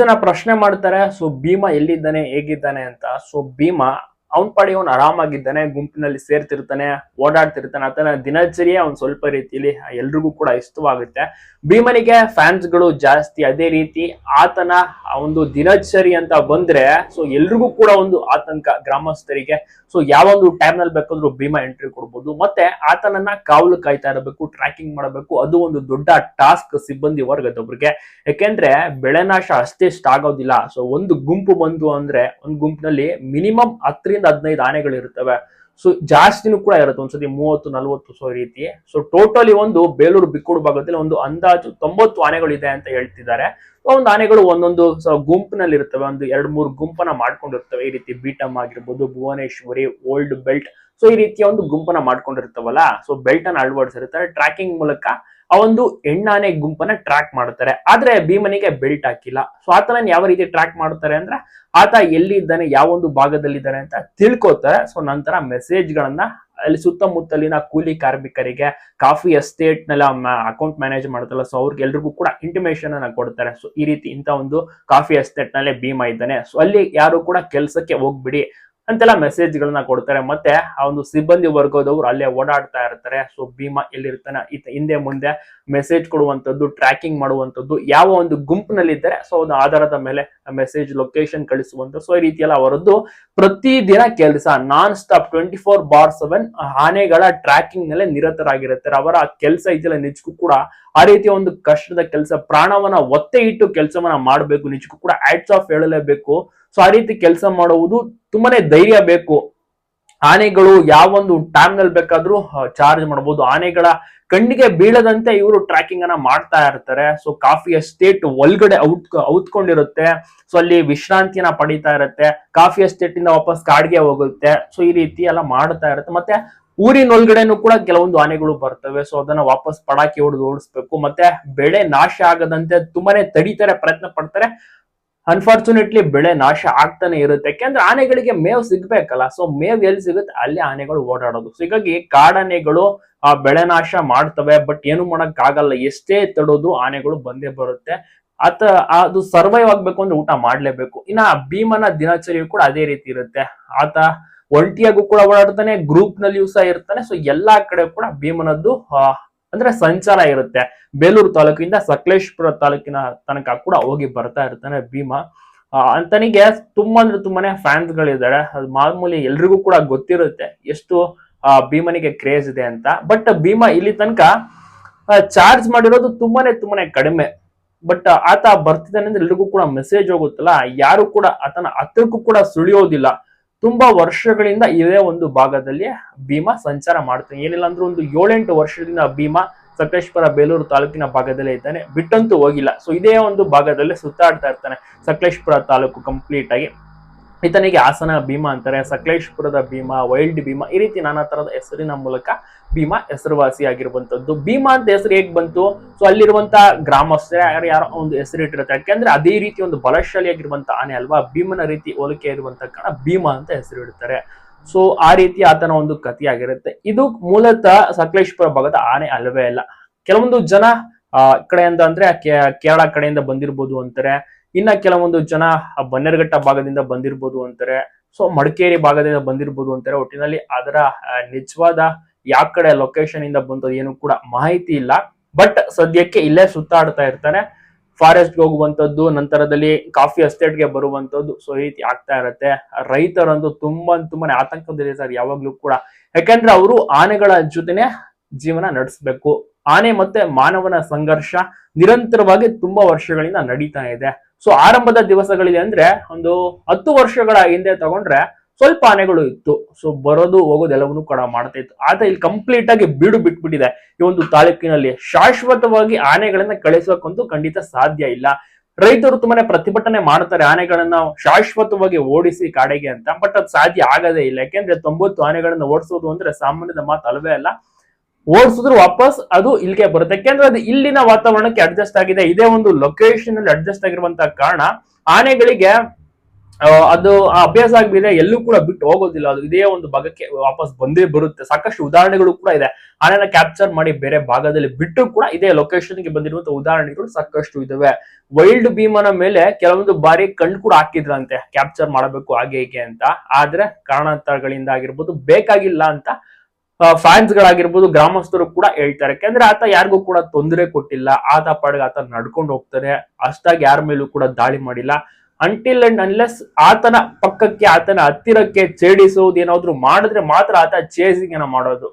ಜನ ಪ್ರಶ್ನೆ ಮಾಡ್ತಾರೆ, ಸೊ ಭೀಮಾ ಎಲ್ಲಿದ್ದಾನೆ ಹೇಗಿದ್ದಾನೆ ಅಂತ. ಸೊ ಭೀಮಾ ಅವನ್ ಪಾಡಿ ಅವನ್ ಆರಾಮಾಗಿದ್ದಾನೆ, ಗುಂಪಿನಲ್ಲಿ ಸೇರ್ತಿರ್ತಾನೆ, ಓಡಾಡ್ತಿರ್ತಾನೆ. ಆತನ ದಿನಚರಿಯೇ ಒಂದ್ ಸ್ವಲ್ಪ ರೀತಿಯಲ್ಲಿ ಎಲ್ರಿಗೂ ಕೂಡ ಇಷ್ಟವಾಗುತ್ತೆ. ಭೀಮನಿಗೆ ಫ್ಯಾನ್ಸ್ ಗಳು ಜಾಸ್ತಿ. ಅದೇ ರೀತಿ ಆತನ ಒಂದು ದಿನಚರಿ ಅಂತ ಬಂದ್ರೆ ಸೊ ಎಲ್ರಿಗೂ ಕೂಡ ಒಂದು ಆತಂಕ ಗ್ರಾಮಸ್ಥರಿಗೆ. ಸೊ ಯಾವೊಂದು ಟೈಮ್ ನಲ್ಲಿ ಬೇಕಾದ್ರೂ ಭೀಮಾ ಎಂಟ್ರಿ ಕೊಡ್ಬೋದು. ಮತ್ತೆ ಆತನನ್ನ ಕಾವಲು ಕಾಯ್ತಾ ಇರಬೇಕು, ಟ್ರ್ಯಾಕಿಂಗ್ ಮಾಡಬೇಕು. ಅದು ಒಂದು ದೊಡ್ಡ ಟಾಸ್ಕ್ ಸಿಬ್ಬಂದಿ ವರ್ಗದವ್ರಿಗೆ. ಯಾಕೆಂದ್ರೆ ಬೆಳೆ ನಾಶ ಅಷ್ಟೇಷ್ಟು ಆಗೋದಿಲ್ಲ. ಸೊ ಒಂದು ಗುಂಪು ಬಂದು ಅಂದ್ರೆ ಒಂದ್ ಗುಂಪಿನಲ್ಲಿ ಮಿನಿಮಮ್ 10 ರಿಂದ 15 ಆನೆಗಳು ಇರ್ತವೆ. ಸೊ ಜಾಸ್ತಿನೂ ಕೂಡ ಇರುತ್ತೆ, ಒಂದ್ಸತಿ 30-40 ಸೊ ರೀತಿ. ಸೊ ಟೋಟಲಿ ಒಂದು ಬೇಲೂರು ಬಿಕ್ಕೂಡು ಭಾಗದಲ್ಲಿ ಒಂದು ಅಂದಾಜು 90 ಆನೆಗಳು ಇದೆ ಅಂತ ಹೇಳ್ತಿದ್ದಾರೆ. ಒಂದು ಆನೆಗಳು ಒಂದೊಂದು ಗುಂಪಿನಲ್ಲಿ ಇರ್ತವೆ, ಒಂದು 2-3 ಗುಂಪನ್ನ ಮಾಡ್ಕೊಂಡಿರ್ತವೆ. ಈ ರೀತಿ ಬೀಟಮ್ ಆಗಿರ್ಬೋದು, ಭುವನೇಶ್ವರಿ, ಓಲ್ಡ್ ಬೆಲ್ಟ್, ಸೊ ಈ ರೀತಿಯ ಒಂದು ಗುಂಪನ್ನ ಮಾಡ್ಕೊಂಡಿರ್ತವಲ್ಲ. ಸೊ ಬೆಲ್ಟ್ ಅನ್ನ ಅಳವಡಿಸಿರ್ತಾರೆ. ಟ್ರ್ಯಾಕಿಂಗ್ ಮೂಲಕ ಆ ಒಂದು ಹೆಣ್ಣಾನೆ ಗುಂಪನ್ನ ಟ್ರ್ಯಾಕ್ ಮಾಡ್ತಾರೆ. ಆದ್ರೆ ಭೀಮನಿಗೆ ಬೆಲ್ಟ್ ಹಾಕಿಲ್ಲ. ಸೊ ಆತನ ಯಾವ ರೀತಿ ಟ್ರ್ಯಾಕ್ ಮಾಡ್ತಾರೆ ಅಂದ್ರೆ, ಆತ ಎಲ್ಲಿ ಇದ್ದಾನೆ, ಯಾವ ಒಂದು ಭಾಗದಲ್ಲಿ ಇದ್ದಾನೆ ಅಂತ ತಿಳ್ಕೊತಾರೆ. ಸೊ ನಂತರ ಮೆಸೇಜ್ ಗಳನ್ನ ಅಲ್ಲಿ ಸುತ್ತಮುತ್ತಲಿನ ಕೂಲಿ ಕಾರ್ಮಿಕರಿಗೆ, ಕಾಫಿ ಎಸ್ಟೇಟ್ ನೆಲ್ಲ ಅಕೌಂಟ್ ಮ್ಯಾನೇಜ್ ಮಾಡ್ತಾರಲ್ಲ, ಸೊ ಅವ್ರಿಗೆ ಎಲ್ರಿಗೂ ಕೂಡ ಇಂಟಿಮೇಶನ್ ಅನ್ನ ಕೊಡ್ತಾರೆ. ಸೊ ಈ ರೀತಿ ಇಂತ ಒಂದು ಕಾಫಿ ಎಸ್ಟೇಟ್ ನಲ್ಲೇ ಭೀಮಾ ಇದ್ದಾನೆ, ಸೊ ಅಲ್ಲಿ ಯಾರು ಕೂಡ ಕೆಲ್ಸಕ್ಕೆ ಹೋಗ್ಬಿಡಿ ಅಂತೆಲ್ಲ ಮೆಸೇಜ್ ಗಳನ್ನ ಕೊಡ್ತಾರೆ. ಮತ್ತೆ ಆ ಒಂದು ಸಿಬ್ಬಂದಿ ವರ್ಗದವರು ಅಲ್ಲೇ ಓಡಾಡ್ತಾ ಇರ್ತಾರೆ. ಸೊ ಭೀಮಾ ಎಲ್ಲಿರ್ತಾನೆ ಹಿಂದೆ ಮುಂದೆ ಮೆಸೇಜ್ ಕೊಡುವಂತದ್ದು, ಟ್ರ್ಯಾಕಿಂಗ್ ಮಾಡುವಂತದ್ದು, ಯಾವ ಒಂದು ಗುಂಪಿನಲ್ಲಿ ಇದ್ದಾರೆ ಸೊ ಒಂದು ಆಧಾರದ ಮೇಲೆ ಮೆಸೇಜ್ ಲೊಕೇಶನ್ ಕಳಿಸುವಂತ. ಸೊ ಈ ರೀತಿಯೆಲ್ಲ ಅವರದ್ದು ಪ್ರತಿದಿನ ಕೆಲಸ, ನಾನ್ ಸ್ಟಾಪ್ 24/7 ಆನೆಗಳ ಟ್ರ್ಯಾಕಿಂಗ್ ನಲ್ಲೇ ನಿರತರಾಗಿರುತ್ತಾರೆ. ಅವರ ಕೆಲಸ ಇದೆಲ್ಲ ನಿಜಕ್ಕೂ ಕೂಡ ಆ ರೀತಿಯ ಒಂದು ಕಷ್ಟದ ಕೆಲಸ, ಪ್ರಾಣವನ್ನ ಒತ್ತೆ ಇಟ್ಟು ಕೆಲಸವನ್ನ ಮಾಡಬೇಕು. ನಿಜಕ್ಕೂ ಕೂಡ ಹ್ಯಾಟ್ಸ್ ಆಫ್ ಹೇಳಲೇಬೇಕು. ಸೊ ಆ ರೀತಿ ಕೆಲಸ ಮಾಡುವುದು ತುಂಬಾನೇ ಧೈರ್ಯ ಬೇಕು. ಆನೆಗಳು ಯಾವೊಂದು ಟೈಮ್ ನಲ್ಲಿ ಬೇಕಾದ್ರೂ ಚಾರ್ಜ್ ಮಾಡಬಹುದು. ಆನೆಗಳ ಕಣ್ಣಿಗೆ ಬೀಳದಂತೆ ಇವರು ಟ್ರ್ಯಾಕಿಂಗ್ ಅನ್ನ ಮಾಡ್ತಾ ಇರ್ತಾರೆ. ಸೊ ಕಾಫಿ ಎಸ್ಟೇಟ್ ಒಳಗಡೆ ಔತ್ಕೊಂಡಿರುತ್ತೆ. ಸೊ ಅಲ್ಲಿ ವಿಶ್ರಾಂತಿಯನ್ನ ಪಡಿತಾ ಇರುತ್ತೆ. ಕಾಫಿ ಎಸ್ಟೇಟ್ ಇಂದ ವಾಪಸ್ ಕಾಡ್ಗೆ ಹೋಗುತ್ತೆ. ಸೊ ಈ ರೀತಿ ಎಲ್ಲ ಮಾಡ್ತಾ ಇರುತ್ತೆ. ಮತ್ತೆ ಊರಿನೊಳಗಡೆನೂ ಕೂಡ ಕೆಲವೊಂದು ಆನೆಗಳು ಬರ್ತವೆ. ಸೊ ಅದನ್ನ ವಾಪಸ್ ಪಟಾಕಿ ಹೊಡೆದು ಓಡಿಸ್ಬೇಕು. ಮತ್ತೆ ಬೆಳೆ ನಾಶ ಆಗದಂತೆ ತುಂಬಾನೇ ತಡಿತಾರೆ, ಪ್ರಯತ್ನ ಪಡ್ತಾರೆ. ಅನ್ಫಾರ್ಚುನೇಟ್ಲಿ ಬೆಳೆ ನಾಶ ಆಗ್ತಾನೆ ಇರುತ್ತೆ. ಯಾಕೆಂದ್ರೆ ಆನೆಗಳಿಗೆ ಮೇವ್ ಸಿಗ್ಬೇಕಲ್ಲ. ಸೊ ಮೇವ್ ಎಲ್ಲಿ ಸಿಗುತ್ತೆ ಅಲ್ಲಿ ಆನೆಗಳು ಓಡಾಡೋದು. ಸೊ ಹೀಗಾಗಿ ಕಾಡಾನೆಗಳು ಆ ಬೆಳೆ ನಾಶ ಮಾಡ್ತವೆ. ಬಟ್ ಏನು ಮಾಡಕ್ ಆಗಲ್ಲ, ಎಷ್ಟೇ ತಡೋದು ಆನೆಗಳು ಬಂದೇ ಬರುತ್ತೆ. ಅದು ಸರ್ವೈವ್ ಆಗ್ಬೇಕು ಅಂದ್ರೆ ಊಟ ಮಾಡ್ಲೇಬೇಕು. ಇನ್ನ ಭೀಮನ ದಿನಚರಿಯು ಕೂಡ ಅದೇ ರೀತಿ ಇರುತ್ತೆ. ಆತ ಒಂಟಿಯಾಗೂ ಕೂಡ ಓಡಾಡ್ತಾನೆ, ಗ್ರೂಪ್ ನಲ್ಲಿಯೂ ಸಹ ಇರ್ತಾನೆ. ಸೊ ಎಲ್ಲಾ ಕಡೆ ಕೂಡ ಭೀಮನದ್ದು ಅಂದ್ರೆ ಸಂಚಾರ ಇರುತ್ತೆ. ಬೇಲೂರು ತಾಲೂಕಿಂದ ಸಕಲೇಶ್ಪುರ ತಾಲೂಕಿನ ತನಕ ಕೂಡ ಹೋಗಿ ಬರ್ತಾ ಇರ್ತಾನೆ ಭೀಮಾ. ಅಂತನಿಗೆ ತುಂಬಾ ಅಂದ್ರೆ ತುಂಬಾನೇ ಫ್ಯಾನ್ಸ್ ಗಳಿದ್ದಾರೆ. ಅದು ಮಾಮೂಲಿ ಎಲ್ರಿಗೂ ಕೂಡ ಗೊತ್ತಿರುತ್ತೆ ಎಷ್ಟು ಭೀಮನಿಗೆ ಕ್ರೇಜ್ ಇದೆ ಅಂತ. ಬಟ್ ಭೀಮಾ ಇಲ್ಲಿ ತನಕ ಚಾರ್ಜ್ ಮಾಡಿರೋದು ತುಂಬಾನೇ ಕಡಿಮೆ. ಬಟ್ ಆತ ಬರ್ತಿದ್ದಾನೆ ಅಂದ್ರೆ ಎಲ್ರಿಗೂ ಕೂಡ ಮೆಸೇಜ್ ಹೋಗುತ್ತಲ್ಲ, ಯಾರು ಕೂಡ ಆತನ ಹತ್ರಕ್ಕೂ ಕೂಡ ಸುಳಿಯೋದಿಲ್ಲ. ತುಂಬಾ ವರ್ಷಗಳಿಂದ ಇದೇ ಒಂದು ಭಾಗದಲ್ಲಿ ಭೀಮಾ ಸಂಚಾರ ಮಾಡ್ತಾನೆ. ಏನಿಲ್ಲ ಅಂದ್ರೆ ಒಂದು 7-8 ವರ್ಷದಿಂದ ಭೀಮಾ ಸಕಲೇಶ್ಪುರ ಬೇಲೂರು ತಾಲೂಕಿನ ಭಾಗದಲ್ಲೇ ಇದ್ದಾನೆ, ಬಿಟ್ಟಂತೂ ಹೋಗಿಲ್ಲ. ಸೊ ಇದೇ ಒಂದು ಭಾಗದಲ್ಲೇ ಸುತ್ತಾಡ್ತಾ ಇರ್ತಾನೆ ಸಕಲೇಶ್ಪುರ ತಾಲೂಕು ಕಂಪ್ಲೀಟ್ ಆಗಿ. ಈತನಿಗೆ ಹಾಸನ ಭೀಮಾ ಅಂತಾರೆ, ಸಕಲೇಶ್ಪುರದ ಭೀಮಾ, ವೈಲ್ಡ್ ಭೀಮಾ, ಈ ರೀತಿ ನಾನಾ ತರದ ಹೆಸರಿನ ಮೂಲಕ ಭೀಮಾ ಹೆಸರುವಾಸಿ ಆಗಿರುವಂತದ್ದು. ಭೀಮಾ ಅಂತ ಹೆಸರು ಹೇಗ್ ಬಂತು? ಸೊ ಅಲ್ಲಿರುವಂತ ಗ್ರಾಮಸ್ಥರ ಯಾರೋ ಒಂದು ಹೆಸರಿಟ್ಟಿರುತ್ತೆ. ಯಾಕೆಂದ್ರೆ ಅದೇ ರೀತಿ ಒಂದು ಬಲಶಾಲಿಯಾಗಿರುವಂತ ಆನೆ ಅಲ್ವಾ, ಭೀಮನ ರೀತಿ ಹೋಲಿಕೆ ಇರುವಂತ ಕಾರಣ ಭೀಮಾ ಅಂತ ಹೆಸರು ಇಡ್ತಾರೆ. ಸೊ ಆ ರೀತಿ ಆತನ ಒಂದು ಕಥೆಯಾಗಿರುತ್ತೆ. ಇದು ಮೂಲತಃ ಸಕಲೇಶ್ಪುರ ಭಾಗದ ಆನೆ ಅಲ್ಲವೇ ಅಲ್ಲ. ಕೆಲವೊಂದು ಜನ ಕಡೆಯಿಂದ ಅಂದ್ರೆ ಕೇರಳ ಕಡೆಯಿಂದ ಬಂದಿರ್ಬೋದು ಅಂತಾರೆ. ಇನ್ನ ಕೆಲವೊಂದು ಜನ ಬನ್ನೇರುಘಟ್ಟ ಭಾಗದಿಂದ ಬಂದಿರ್ಬೋದು ಅಂತಾರೆ. ಸೊ ಮಡಿಕೇರಿ ಭಾಗದಿಂದ ಬಂದಿರ್ಬೋದು ಅಂತಾರೆ. ಒಟ್ಟಿನಲ್ಲಿ ಅದರ ನಿಜವಾದ ಯಾವ ಕಡೆ ಲೊಕೇಶನ್ ಇಂದ ಬಂದದ್ದು ಏನು ಕೂಡ ಮಾಹಿತಿ ಇಲ್ಲ. ಬಟ್ ಸದ್ಯಕ್ಕೆ ಇಲ್ಲೇ ಸುತ್ತಾಡ್ತಾ ಇರ್ತಾನೆ. ಫಾರೆಸ್ಟ್ ಹೋಗುವಂತದ್ದು, ನಂತರದಲ್ಲಿ ಕಾಫಿ ಎಸ್ಟೇಟ್ಗೆ ಬರುವಂತದ್ದು. ಸೊ ಈ ರೀತಿ ಆಗ್ತಾ ಇರತ್ತೆ. ರೈತರಂದು ತುಂಬಾನೇ ಆತಂಕದಲ್ಲಿರ್ತಾರೆ ಯಾವಾಗ್ಲೂ ಕೂಡ. ಯಾಕಂದ್ರೆ ಅವರು ಆನೆಗಳ ಜೊತೆನೆ ಜೀವನ ನಡೆಸಬೇಕು. ಆನೆ ಮತ್ತೆ ಮಾನವನ ಸಂಘರ್ಷ ನಿರಂತರವಾಗಿ ತುಂಬಾ ವರ್ಷಗಳಿಂದ ನಡೀತಾ ಇದೆ. ಸೊ ಆರಂಭದ ದಿವಸಗಳಿದೆ ಅಂದ್ರೆ ಒಂದು 10 ವರ್ಷಗಳ ಹಿಂದೆ ತಗೊಂಡ್ರೆ ಸ್ವಲ್ಪ ಆನೆಗಳು ಇತ್ತು. ಸೊ ಬರೋದು ಹೋಗೋದು ಎಲ್ಲವನ್ನೂ ಕೂಡ ಮಾಡ್ತಾ ಇತ್ತು. ಆದ್ರೆ ಇಲ್ಲಿ ಕಂಪ್ಲೀಟ್ ಆಗಿ ಬೀಡು ಬಿಟ್ಬಿಟ್ಟಿದೆ. ಈ ಒಂದು ತಾಲೂಕಿನಲ್ಲಿ ಶಾಶ್ವತವಾಗಿ ಆನೆಗಳನ್ನ ಕಳಿಸೋಕಂತೂ ಖಂಡಿತ ಸಾಧ್ಯ ಇಲ್ಲ. ರೈತರು ತುಂಬಾನೇ ಪ್ರತಿಭಟನೆ ಮಾಡ್ತಾರೆ ಆನೆಗಳನ್ನ ಶಾಶ್ವತವಾಗಿ ಓಡಿಸಿ ಕಾಡೆಗೆ ಅಂತ. ಬಟ್ ಅದು ಸಾಧ್ಯ ಆಗದೇ ಇಲ್ಲ. ಯಾಕೆಂದ್ರೆ 90 ಆನೆಗಳನ್ನ ಓಡಿಸೋದು ಅಂದ್ರೆ ಸಾಮಾನ್ಯದ ಮಾತು ಅಲ್ವೇ ಅಲ್ಲ. ಓಡಿಸಿದ್ರು ವಾಪಸ್ ಅದು ಇಲ್ಲಿಗೆ ಬರುತ್ತೆ. ಯಾಕೆಂದ್ರೆ ಅದು ಇಲ್ಲಿನ ವಾತಾವರಣಕ್ಕೆ ಅಡ್ಜಸ್ಟ್ ಆಗಿದೆ. ಇದೇ ಒಂದು ಲೊಕೇಶನ್ ಅಲ್ಲಿ ಅಡ್ಜಸ್ಟ್ ಆಗಿರುವಂತಹ ಕಾರಣ ಆನೆಗಳಿಗೆ ಅದು ಆ ಅಭ್ಯಾಸ ಆಗ್ಬಿದ್ರೆ ಎಲ್ಲೂ ಕೂಡ ಬಿಟ್ಟು ಹೋಗೋದಿಲ್ಲ. ಅದು ಇದೇ ಒಂದು ಭಾಗಕ್ಕೆ ವಾಪಸ್ ಬಂದೇ ಬರುತ್ತೆ. ಸಾಕಷ್ಟು ಉದಾಹರಣೆಗಳು ಕೂಡ ಇದೆ. ಆನೆನ ಕ್ಯಾಪ್ಚರ್ ಮಾಡಿ ಬೇರೆ ಭಾಗದಲ್ಲಿ ಬಿಟ್ಟು ಕೂಡ ಇದೇ ಲೊಕೇಶನ್ ಗೆ ಬಂದಿರುವಂತಹ ಉದಾಹರಣೆಗಳು ಸಾಕಷ್ಟು ಇದಾವೆ. ವೈಲ್ಡ್ ಭೀಮನ ಮೇಲೆ ಕೆಲವೊಂದು ಬಾರಿ ಕಣ್ಣು ಕೂಡ ಹಾಕಿದ್ರಂತೆ, ಕ್ಯಾಪ್ಚರ್ ಮಾಡಬೇಕು ಹಾಗೆ ಹೀಗೆ ಅಂತ. ಆದ್ರೆ ಕಾರಣಾಂತರಗಳಿಂದ ಆಗಿರ್ಬೋದು, ಬೇಕಾಗಿಲ್ಲ ಅಂತ ಫ್ಯಾನ್ಸ್ ಗಳಾಗಿರ್ಬೋದು, ಗ್ರಾಮಸ್ಥರು ಕೂಡ ಹೇಳ್ತಾರೆ. ಯಾಕಂದ್ರೆ ಆತ ಯಾರಿಗೂ ಕೂಡ ತೊಂದರೆ ಕೊಟ್ಟಿಲ್ಲ, ಆತ ಪಾಡಿಗೆ ಆತ ನಡ್ಕೊಂಡು ಹೋಗ್ತಾರೆ, ಅಷ್ಟಾಗಿ ಯಾರ ಮೇಲೂ ಕೂಡ ದಾಳಿ ಮಾಡಿಲ್ಲ. ಅಂಟಿಲ್ ಅಂಡ್ ಅನ್ಲೆಸ್ ಆತನ ಪಕ್ಕಕ್ಕೆ, ಆತನ ಹತ್ತಿರಕ್ಕೆ ಛೇಡಿಸುವುದು ಏನಾದ್ರು ಮಾಡಿದ್ರೆ ಮಾತ್ರ ಆತ ಚೇಸಿಂಗ್ ಏನೋ ಮಾಡೋದು.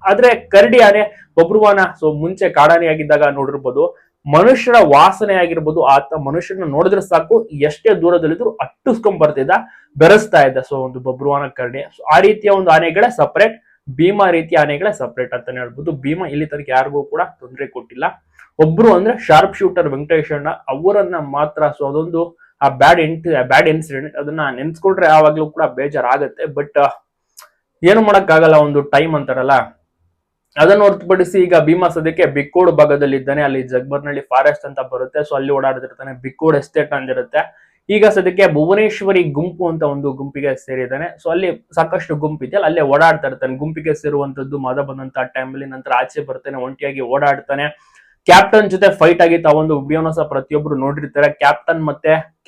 ಆದ್ರೆ ಕರಡಿ ಆನೆ ಬಬ್ರುವಾನ ಮುಂಚೆ ಕಾಡಾನೆ ಆಗಿದ್ದಾಗ ನೋಡಿರ್ಬೋದು, ಮನುಷ್ಯರ ವಾಸನೆ ಆಗಿರ್ಬೋದು, ಆತ ಮನುಷ್ಯನ ನೋಡಿದ್ರೆ ಸಾಕು ಎಷ್ಟೇ ದೂರದಲ್ಲಿದ್ರು ಅಟ್ಟಿಸ್ಕೊಂಡ್ ಬರ್ತಿದ್ದ, ಬೆರೆಸ್ತಾ ಇದ್ದ. ಒಂದು ಬಬ್ರುವಾನ ಕರಡಿ. ಆ ರೀತಿಯ ಒಂದು ಆನೆಗಳೇ ಸಪರೇಟ್, ಭೀಮಾ ರೀತಿಯ ಆನೆಗಳೇ ಸಪರೇಟ್ ಅಂತಾನೆ ಹೇಳ್ಬೋದು. ಭೀಮಾ ಇಲ್ಲಿ ತನಕ ಯಾರಿಗೂ ಕೂಡ ತೊಂದರೆ ಕೊಟ್ಟಿಲ್ಲ. ಒಬ್ರು ಅಂದ್ರೆ ಶಾರ್ಪ್ ಶೂಟರ್ ವೆಂಕಟೇಶ್ ಅಣ್ಣ, ಅವರನ್ನ ಮಾತ್ರ ಅದೊಂದು ಆ ಬ್ಯಾಡ್ ಇನ್ಸಿಡೆಂಟ್ ಅದನ್ನ ನೆನ್ಸ್ಕೊಂಡ್ರೆ ಯಾವಾಗ್ಲೂ ಕೂಡ ಬೇಜಾರಾಗತ್ತೆ. ಬಟ್ ಏನು ಮಾಡಕ್ ಆಗಲ್ಲ, ಒಂದು ಟೈಮ್ ಅಂತಾರಲ್ಲ, ಅದನ್ನು ಹೊರತುಪಡಿಸಿ ಈಗ ಭೀಮಾ ಸದ್ಯಕ್ಕೆ ಬಿಕ್ಕೋಡ್ ಭಾಗದಲ್ಲಿ ಇದ್ದಾನೆ. ಅಲ್ಲಿ ಜಗ್ಬರ್ನಳ್ಳಿ ಫಾರೆಸ್ಟ್ ಅಂತ ಬರುತ್ತೆ, ಅಲ್ಲಿ ಓಡಾಡ್ತಿರ್ತಾನೆ. ಬಿಕ್ಕೋಡ್ ಎಸ್ಟೇಟ್ ಅಂದಿರುತ್ತೆ. ಈಗ ಸದ್ಯಕ್ಕೆ ಭುವನೇಶ್ವರಿ ಗುಂಪು ಅಂತ ಒಂದು ಗುಂಪಿಗೆ ಸೇರಿದ್ದಾನೆ. ಅಲ್ಲಿ ಸಾಕಷ್ಟು ಗುಂಪು ಇದೆಯಲ್ಲ, ಅಲ್ಲೇ ಓಡಾಡ್ತಾ ಇರ್ತಾನೆ. ಗುಂಪಿಗೆ ಸೇರುವಂತದ್ದು ಮದ ಬಂದಂತ ಟೈಮಲ್ಲಿ, ನಂತರ ಆಚೆ ಬರ್ತಾನೆ, ಒಂಟಿಯಾಗಿ ಓಡಾಡ್ತಾನೆ. ಕ್ಯಾಪ್ಟನ್ ಜೊತೆ ಫೈಟ್ ಆಗಿತ್ತು ಆ ಒಂದು ವಿಡಿಯೋನ ಸಹ ಪ್ರತಿಯೊಬ್ರು ನೋಡಿರ್ತಾರೆ.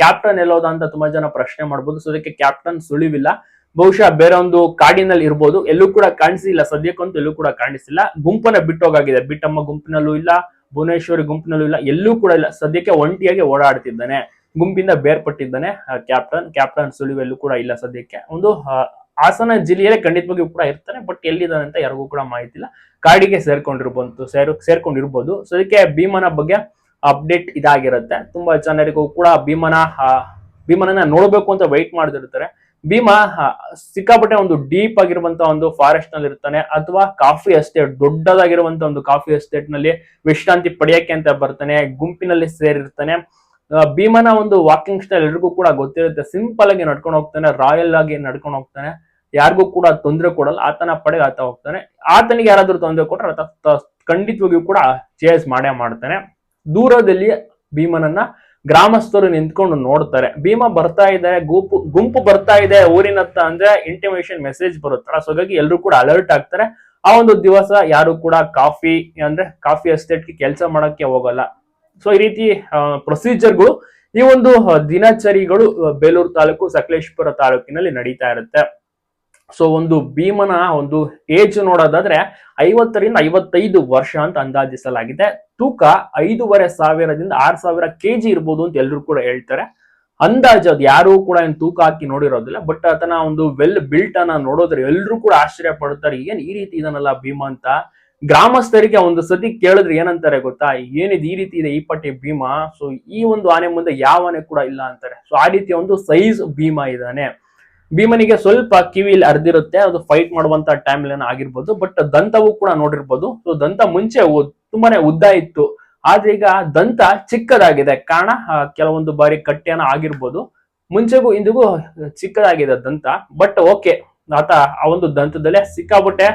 ಕ್ಯಾಪ್ಟನ್ ಎಲ್ಲೋದ ಅಂತ ತುಂಬಾ ಜನ ಪ್ರಶ್ನೆ ಮಾಡ್ಬೋದು. ಅದಕ್ಕೆ ಕ್ಯಾಪ್ಟನ್ ಸುಳಿವಿಲ್ಲ, ಬಹುಶಃ ಬೇರೆ ಒಂದು ಕಾಡಿನಲ್ಲಿ ಇರ್ಬೋದು. ಎಲ್ಲೂ ಕೂಡ ಕಾಣಿಸಿಲ್ಲ, ಸದ್ಯಕ್ಕಂತೂ ಎಲ್ಲೂ ಕೂಡ ಕಾಣಿಸಿಲ್ಲ. ಗುಂಪನ್ನ ಬಿಟ್ಟೋಗಾಗಿದೆ. ಬಿಟ್ಟಮ್ಮ ಗುಂಪಿನಲ್ಲೂ ಇಲ್ಲ, ಭುವನೇಶ್ವರಿ ಗುಂಪಿನಲ್ಲೂ ಇಲ್ಲ, ಎಲ್ಲೂ ಕೂಡ ಇಲ್ಲ. ಸದ್ಯಕ್ಕೆ ಒಂಟಿಯಾಗಿ ಓಡಾಡ್ತಿದ್ದಾನೆ, ಗುಂಪಿಂದ ಬೇರ್ಪಟ್ಟಿದ್ದಾನೆ ಕ್ಯಾಪ್ಟನ್ ಸುಳಿವೆಲ್ಲೂ ಕೂಡ ಇಲ್ಲ ಸದ್ಯಕ್ಕೆ. ಒಂದು ಹಾಸನ ಜಿಲ್ಲೆಯಲ್ಲೇ ಖಂಡಿತವಾಗಿಯೂ ಕೂಡ ಇರ್ತಾನೆ, ಬಟ್ ಎಲ್ಲಿದ್ದಾನೆ ಅಂತ ಯಾರಿಗೂ ಕೂಡ ಮಾಹಿತಿ ಇಲ್ಲ. ಕಾಡಿಗೆ ಸೇರ್ಕೊಂಡಿರ್ಬೋದು. ಸೊ ಅದಕ್ಕೆ ಭೀಮನ ಬಗ್ಗೆ ಅಪ್ಡೇಟ್ ಇದಾಗಿರುತ್ತೆ. ತುಂಬಾ ಜನರಿಗೂ ಕೂಡ ಭೀಮನನ್ನ ನೋಡ್ಬೇಕು ಅಂತ ವೈಟ್ ಮಾಡ್ತಿರ್ತಾರೆ. ಭೀಮಾ ಸಿಕ್ಕಾಪಟ್ಟೆ ಒಂದು ಡೀಪ್ ಆಗಿರುವಂತ ಒಂದು ಫಾರೆಸ್ಟ್ ನಲ್ಲಿ ಇರ್ತಾನೆ, ಅಥವಾ ಕಾಫಿ ಎಸ್ಟೇಟ್, ದೊಡ್ಡದಾಗಿರುವಂತ ಒಂದು ಕಾಫಿ ಎಸ್ಟೇಟ್ ನಲ್ಲಿ ವಿಶ್ರಾಂತಿ ಪಡೆಯಕ್ಕೆ ಅಂತ ಬರ್ತಾನೆ. ಗುಂಪಿನಲ್ಲಿ ಸೇರಿರ್ತಾನೆ. ಭೀಮನ ಒಂದು ವಾಕಿಂಗ್ ಸ್ಟೈಲ್ ಎಲ್ರಿಗೂ ಕೂಡ ಗೊತ್ತಿರುತ್ತೆ. ಸಿಂಪಲ್ ಆಗಿ ನಡ್ಕೊಂಡು ಹೋಗ್ತಾನೆ, ರಾಯಲ್ ಆಗಿ ನಡ್ಕೊಂಡು ಹೋಗ್ತಾನೆ, ಯಾರಿಗೂ ಕೂಡ ತೊಂದರೆ ಕೊಡಲ್ಲ. ಆತನ ಪಡೆಗೆ ಆತ ಹೋಗ್ತಾನೆ. ಆತನಿಗೆ ಯಾರಾದ್ರೂ ತೊಂದರೆ ಕೊಟ್ರೆ ಆತ ಖಂಡಿತವಾಗಿಯೂ ಕೂಡ ಚೇಸ್ ಮಾಡ್ತಾನೆ. ದೂರದಲ್ಲಿ ಭೀಮನನ್ನ ಗ್ರಾಮಸ್ಥರು ನಿಂತ್ಕೊಂಡು ನೋಡ್ತಾರೆ. ಭೀಮ ಬರ್ತಾ ಇದ್ದಾರೆ, ಗುಂಪು ಬರ್ತಾ ಇದೆ ಊರಿನತ್ತ ಅಂದ್ರೆ ಇಂಟಿಮೇಷನ್ ಮೆಸೇಜ್ ಬರುತ್ತಲ್ಲ. ಸೊ ಹಾಗಾಗಿ ಎಲ್ಲರೂ ಕೂಡ ಅಲರ್ಟ್ ಆಗ್ತಾರೆ. ಆ ಒಂದು ದಿವಸ ಯಾರು ಕೂಡ ಕಾಫಿ ಎಸ್ಟೇಟ್ಗೆ ಕೆಲಸ ಮಾಡಕ್ಕೆ ಹೋಗಲ್ಲ. ಸೊ ಈ ರೀತಿ ಪ್ರೊಸೀಜರ್ಗಳು, ಈ ಒಂದು ದಿನಚರಿಗಳು ಬೇಲೂರು ತಾಲೂಕು, ಸಕಲೇಶಪುರ ತಾಲೂಕಿನಲ್ಲಿ ನಡೀತಾ ಇರುತ್ತೆ. ಸೊ ಒಂದು ಭೀಮನ ಒಂದು ಏಜ್ ನೋಡೋದಾದ್ರೆ 50ರಿಂದ 55 ವರ್ಷ ಅಂತ ಅಂದಾಜಿಸಲಾಗಿದೆ. ತೂಕ 5,500ದಿಂದ 6,000 kg ಇರ್ಬೋದು ಅಂತ ಎಲ್ಲರೂ ಕೂಡ ಹೇಳ್ತಾರೆ. ಅಂದಾಜು ಅದು ಯಾರು ಕೂಡ ಏನ್ ತೂಕ ಹಾಕಿ ನೋಡಿರೋದಿಲ್ಲ. ಬಟ್ ಆತನ ಒಂದು ವೆಲ್ ಬಿಲ್ಟ್ ಅನ್ನ ನೋಡೋದ್ರೆ ಎಲ್ಲರೂ ಕೂಡ ಆಶ್ಚರ್ಯ ಪಡ್ತಾರೆ, ಏನ್ ಈ ರೀತಿ ಇದನ್ನಲ್ಲ ಭೀಮ ಅಂತ. ಗ್ರಾಮಸ್ಥರಿಗೆ ಒಂದು ಸತಿ ಕೇಳಿದ್ರೆ ಏನಂತಾರೆ ಗೊತ್ತಾ, ಏನಿದೆ ಈ ರೀತಿ ಇದೆ ಈ ಪಟ್ಟಿ ಭೀಮ, ಸೊ ಈ ಒಂದು ಆನೆ ಮುಂದೆ ಯಾವ ಆನೆ ಕೂಡ ಇಲ್ಲ ಅಂತಾರೆ. ಸೊ ಆ ರೀತಿಯ ಒಂದು ಸೈಜ್ ಭೀಮ ಇದ್ದಾನೆ. ಭೀಮನಿಗೆ ಸ್ವಲ್ಪ ಕಿವಿಲಿ ಅರ್ದಿರುತ್ತೆ, ಅದು ಫೈಟ್ ಮಾಡುವಂತ ಟೈಮ್ ಆಗಿರ್ಬೋದು. ಬಟ್ ದಂತವು ಕೂಡ ನೋಡಿರ್ಬೋದು. ಸೊ ದಂತ ಮುಂಚೆ ತುಂಬಾನೇ ಉದ್ದ ಇತ್ತು, ಆದ್ರೆ ಈಗ ದಂತ ಚಿಕ್ಕದಾಗಿದೆ. ಕಾರಣ ಕೆಲವೊಂದು ಬಾರಿ ಕಟ್ಟ್ಯಾನ ಆಗಿರ್ಬೋದು. ಮುಂಚೆಗೂ ಇಂದಿಗೂ ಚಿಕ್ಕದಾಗಿದೆ ದಂತ. ಬಟ್ ಓಕೆ, ಆತ ಆ ಒಂದು ದಂತದಲ್ಲೇ ಸಿಕ್ಕಾಬಿಟ್ಟೆ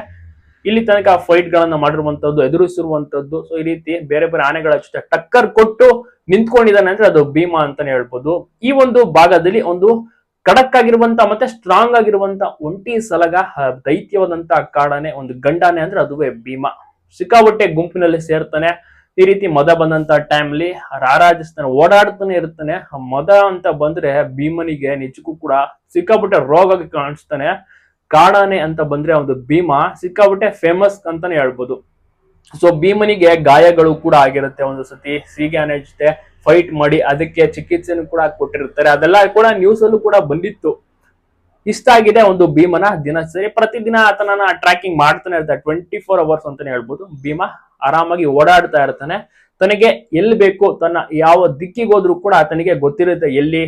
ಇಲ್ಲಿ ತನಕ ಫೈಟ್ ಗಳನ್ನ ಮಾಡಿರುವಂತದ್ದು, ಎದುರಿಸಿರುವಂತದ್ದು. ಸೊ ಈ ರೀತಿ ಬೇರೆ ಬೇರೆ ಆನೆಗಳ ಜೊತೆ ಟಕ್ಕರ್ ಕೊಟ್ಟು ನಿಂತ್ಕೊಂಡಿದ್ದಾನೆ ಅಂದ್ರೆ ಅದು ಭೀಮ ಅಂತಾನೆ ಹೇಳ್ಬೋದು. ಈ ಒಂದು ಭಾಗದಲ್ಲಿ ಒಂದು ಖಡಕ್ ಆಗಿರುವಂತ ಮತ್ತೆ ಸ್ಟ್ರಾಂಗ್ ಆಗಿರುವಂತ ಒಂಟಿ ಸಲಗ ದೈತ್ಯವಾದಂತ ಕಾಡಾನೆ, ಒಂದು ಗಂಡಾನೆ ಅಂದ್ರೆ ಅದುವೇ ಭೀಮ. ಸಿಕ್ಕಾಬಟ್ಟೆ ಗುಂಪಿನಲ್ಲಿ ಸೇರ್ತಾನೆ. ಈ ರೀತಿ ಮದ ಬಂದಂತ ಟೈಮ್ಲಿ ರಾರಾಜಿಸ್ತಾನೆ, ಓಡಾಡ್ತಾನೆ ಇರ್ತಾನೆ. ಮದ ಅಂತ ಬಂದ್ರೆ ಭೀಮನಿಗೆ ನಿಜಕ್ಕೂ ಕೂಡ ಸಿಕ್ಕಾಬಟ್ಟೆ ರೋಗ ಕಾಣಿಸ್ತಾನೆ. ಕಾಡಾನೆ ಅಂತ ಬಂದ್ರೆ ಒಂದು ಭೀಮ ಸಿಕ್ಕಾಬಟ್ಟೆ ಫೇಮಸ್ ಅಂತಾನೆ ಹೇಳ್ಬೋದು. ಸೊ ಭೀಮನಿಗೆ ಗಾಯಗಳು ಕೂಡ ಆಗಿರುತ್ತೆ. ಒಂದು ಸತಿ ಸೀಗೆ ಆನೆ ಜೊತೆ ಫೈಟ್ ಮಾಡಿ ಅದಕ್ಕೆ ಚಿಕಿತ್ಸೆನೂ ಕೂಡ ಕೊಟ್ಟಿರ್ತಾರೆ. ಅದೆಲ್ಲ ಕೂಡ ನ್ಯೂಸ್ ಅಲ್ಲೂ ಕೂಡ ಬಂದಿತ್ತು. ಇಷ್ಟ ಆಗಿದೆ ಒಂದು ಭೀಮನ ದಿನಚರಿ. ಪ್ರತಿದಿನ ಆತನನ್ನ ಟ್ರ್ಯಾಕಿಂಗ್ ಮಾಡ್ತಾನೆ ಇರ್ತಾರೆ, 24 hours ಅಂತಾನೆ ಹೇಳ್ಬೋದು. ಭೀಮ ಆರಾಮಾಗಿ ಓಡಾಡ್ತಾ ಇರ್ತಾನೆ. ತನಗೆ ಎಲ್ಲಿ ಬೇಕು, ತನ್ನ ಯಾವ ದಿಕ್ಕಿಗೆ ಹೋದ್ರು ಕೂಡ ಆತನಿಗೆ ಗೊತ್ತಿರುತ್ತೆ ಎಲ್ಲಿ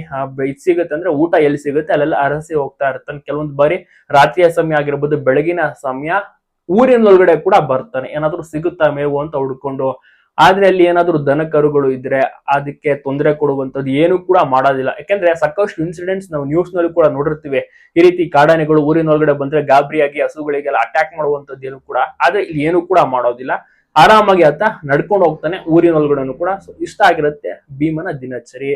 ಇದು ಸಿಗುತ್ತೆ ಅಂದ್ರೆ ಊಟ ಎಲ್ಲಿ ಸಿಗುತ್ತೆ ಅಲ್ಲೆಲ್ಲ ಅರಸಿ ಹೋಗ್ತಾ ಇರ್ತಾನೆ. ಕೆಲವೊಂದು ಬಾರಿ ರಾತ್ರಿಯ ಸಮಯ ಆಗಿರ್ಬೋದು, ಬೆಳಗಿನ ಸಮಯ ಊರಿನೊಳಗಡೆ ಕೂಡ ಬರ್ತಾನೆ, ಏನಾದ್ರು ಸಿಗುತ್ತಾ ಮೇವು ಅಂತ ಹುಡ್ಕೊಂಡು. ಆದ್ರೆ ಅಲ್ಲಿ ಏನಾದ್ರು ದನ ಕರುಗಳು ಇದ್ರೆ ಅದಕ್ಕೆ ತೊಂದರೆ ಕೊಡುವಂತದ್ದು ಏನು ಕೂಡ ಮಾಡೋದಿಲ್ಲ. ಯಾಕಂದ್ರೆ ಸಾಕಷ್ಟು ಇನ್ಸಿಡೆಂಟ್ಸ್ ನಾವು ನ್ಯೂಸ್ ನಲ್ಲಿ ಕೂಡ ನೋಡಿರ್ತೀವಿ. ಈ ರೀತಿ ಕಾಡಾನೆಗಳು ಊರಿನೊಳಗಡೆ ಬಂದ್ರೆ ಗಾಬರಿಯಾಗಿ ಹಸುಗಳಿಗೆಲ್ಲ ಅಟ್ಯಾಕ್ ಮಾಡುವಂತದ್ದು ಏನು ಕೂಡ. ಆದ್ರೆ ಇಲ್ಲಿ ಏನು ಕೂಡ ಮಾಡೋದಿಲ್ಲ, ಆರಾಮಾಗಿ ಆತ ನಡ್ಕೊಂಡು ಹೋಗ್ತಾನೆ ಊರಿನೊಳಗಡೆ ಕೂಡ. ಇಷ್ಟ ಆಗಿರುತ್ತೆ ಭೀಮನ ದಿನಚರಿ.